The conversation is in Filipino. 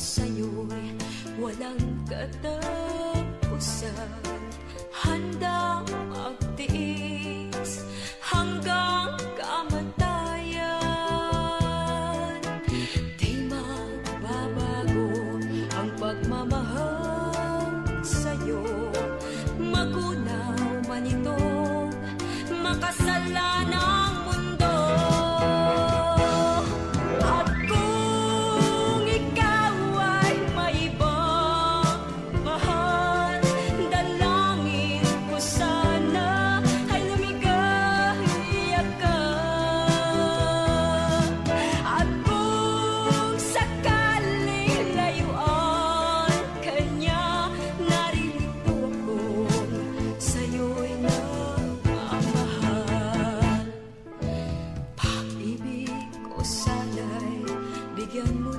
sa'yo'y walang katapusan. Handang magtiis hanggang kamatayan. Di magbabago ang pagmamahal sa'yo. Magunaw man itong makasalanang mundo. At kung ikaw ay may ibang mahal, dalangin ko sana ay lumigaya ka. At kung sakaling layuan ka niya, naririto ako, sa'yo'y nagmamahal. Pag-ibig ko sana'y bigyan mo